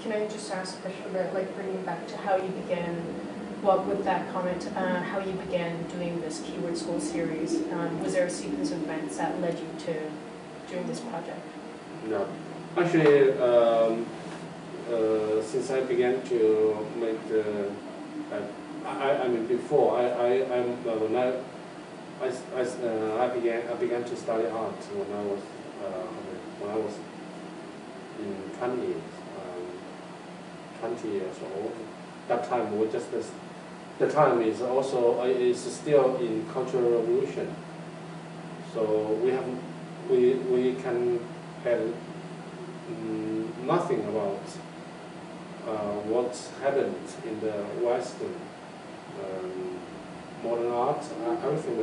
Can I just ask a question about, like, bringing back to how you began, well, with that comment, how you began doing this Keyword School series? Was there a sequence of events that led you to doing this project? No. Actually, since I began to make the, I mean, before when I began to study art when I was in 20 years old. That time we just the time is also is still in Cultural Revolution. So we can have nothing about what's happened in the Western modern art. Everything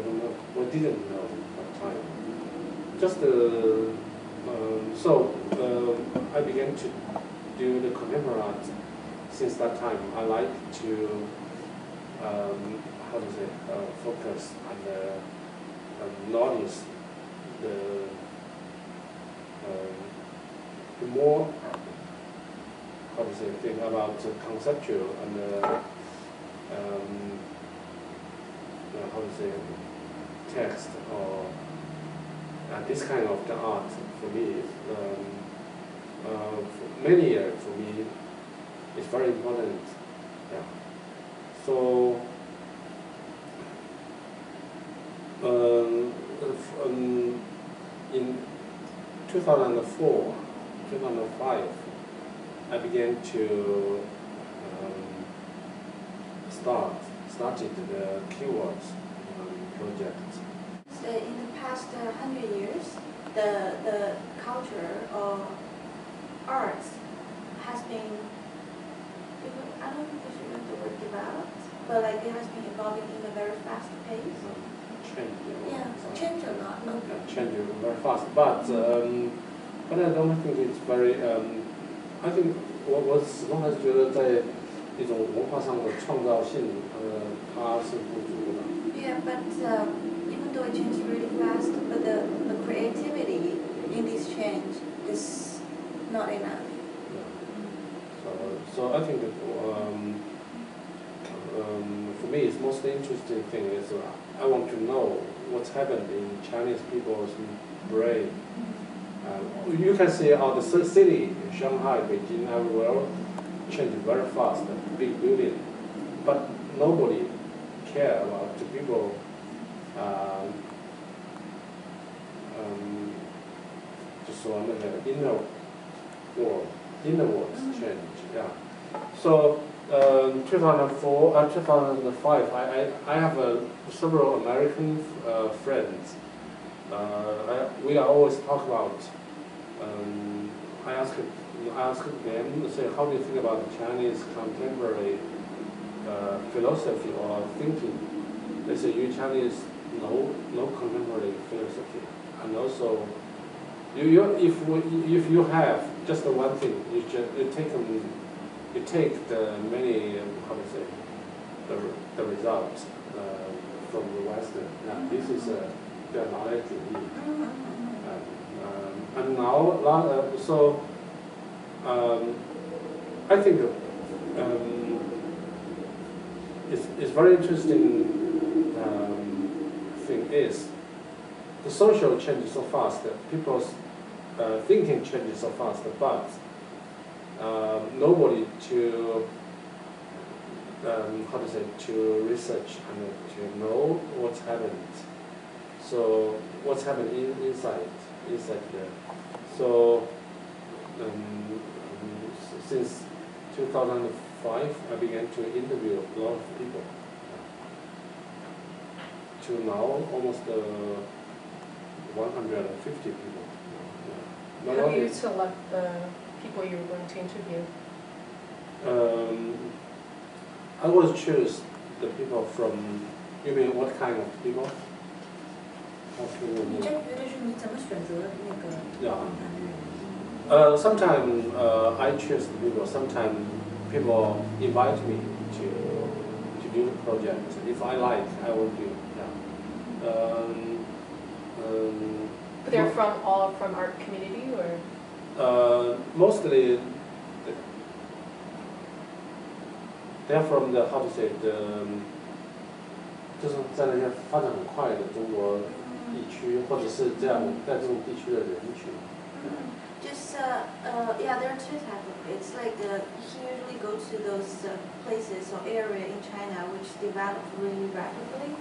we didn't know at that time. Just so I began to do the contemporary art. Since that time, I like to how to say focus on the notice the more how to say think about the conceptual and how to say text or this kind of the art for me. For many years for me, it's very important. Yeah. So in 2004, 2005, I began to started the keywords project. So in the past 100 years, the culture or arts has been, I don't think I should use the word developed, but like it has been evolving in a very fast pace. Change. Yeah, change a lot. Yeah, change very fast, but I don't think it's very. I think 我始终还是觉得在一种文化上的创造性，它是不足的。Yeah, but even though it changed really fast, but the creativity in this change is not enough. So I think that for me, it's most interesting thing is I want to know what's happened in Chinese people's brain. You can see how the city, Shanghai, Beijing, everywhere, changed very fast, big building, but nobody care about the people. Just on the inner world change. Yeah. So 2004, 2005, I have several American friends. We are always talk about. I asked them, say, how do you think about Chinese contemporary philosophy or thinking? They say, you Chinese no contemporary philosophy, and also if you have just one thing, you take the many how to say the results from the Western. Now this is the knowledge you need. And now so I think it's very interesting thing is the social changes so fast that people's thinking changes so fast, but nobody to how to say to research and to know what's happened. So what's happened inside there. So since 2005, I began to interview a lot of people. To now, almost 150 people. How do you select the people you're going to interview? I always choose the people from. You mean what kind of people? Yeah. Sometimes I choose the people. Sometimes people invite me to do the project. If I like, I will do. Yeah. They're all from art community, or? Mostly they're from the how to say the 就是在那些发展很快的中国地区，或者是这样在这种地区的人群。Just yeah, there are two types of it. It's like he usually goes to those places or area in China which develop really rapidly.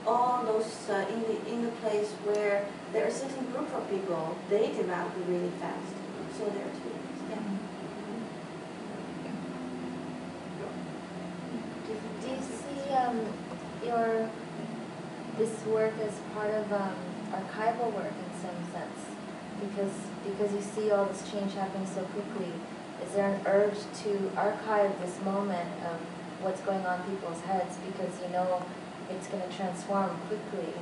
All those in the place where there are certain group of people, they develop really fast. So there are two. Yeah. Do you see your this work as part of archival work in some sense? Because you see all this change happening so quickly, is there an urge to archive this moment of what's going on in people's heads because you know it's going to transform quickly?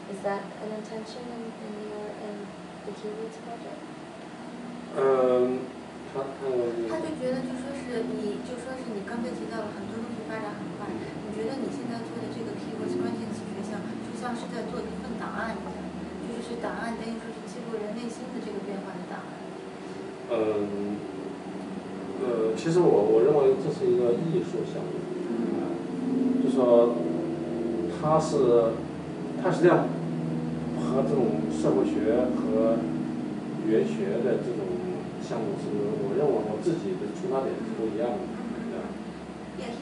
Is that an intention in the Keywords project? 他就觉得就说是你刚才提到了很多东西发展很快，你觉得你现在做的这个 Keywords 关键词学项就像是在做一份档案一样，就是档案等于说是记录人内心的这个变化的档案。其实我认为这是一个艺术项目，就说它实际上和这种社会学和语言学的这种项目是，我认为我自己的出发点是不一样的。Yeah,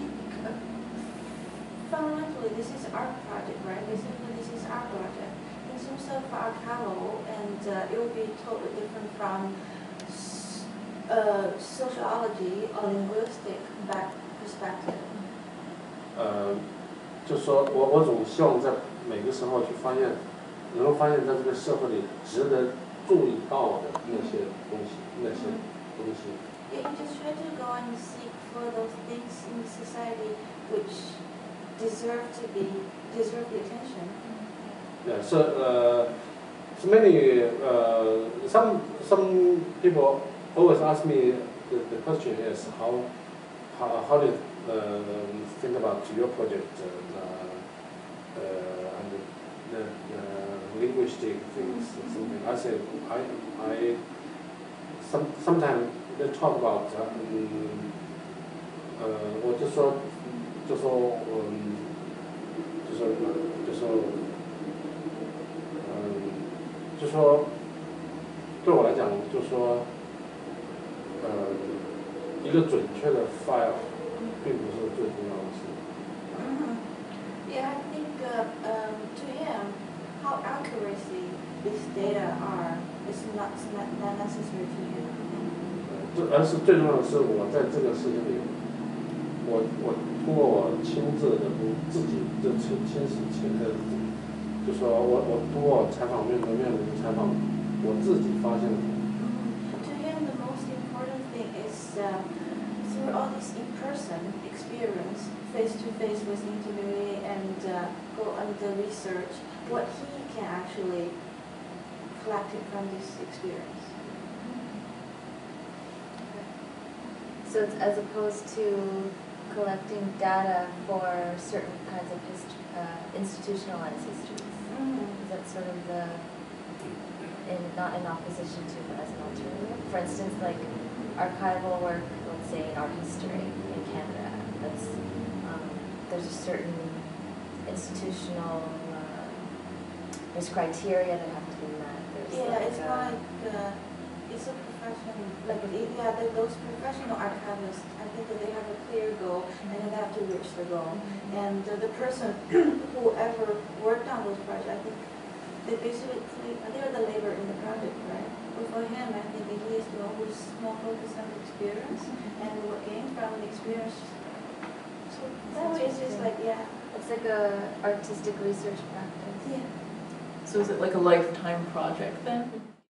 fundamentally this is our project, right? Basically this is our project. In terms of archival, and it will be totally different from sociology or linguistic perspective. 就是说我总希望在每个时候去发现，能够发现在这个社会里值得注意到的那些东西。Yeah, you just try to go and seek for those things in society which deserve the attention. Yeah, so many some people always ask me the question is how do you think about your project and the linguistic things or something. I say I sometimes they talk about 我就说对我来讲就说一个准确的 file 并不是最重要的事。Yeah, I think to him, how accuracy these data are is not necessary to him. 而是最重要的是，我在这个事情里，我通过我亲自的自己的就说我通过采访面对面的采访，我自己发现的。To him, the most important thing is through all this in-person experience, face-to-face with the interviewee, and go under research, what he can actually collect from this experience. So it's as opposed to collecting data for certain kinds of institutionalized histories. Is that sort of not in opposition to, but as an alternative? For instance, like archival work, let's say in art history in Canada, there's a certain institutional, there's criteria that have to be met. It's like it's a profession, those professional archivists, I think that they have a clear goal and they have to reach the goal. And the person whoever worked on those projects, I think they basically they're the labor in the project, right? But for him, I think that he is the one who's more focused on the experience and what gained from the experience. So that way it's just like, yeah. It's like a artistic research practice. Yeah. So is it like a lifetime project then?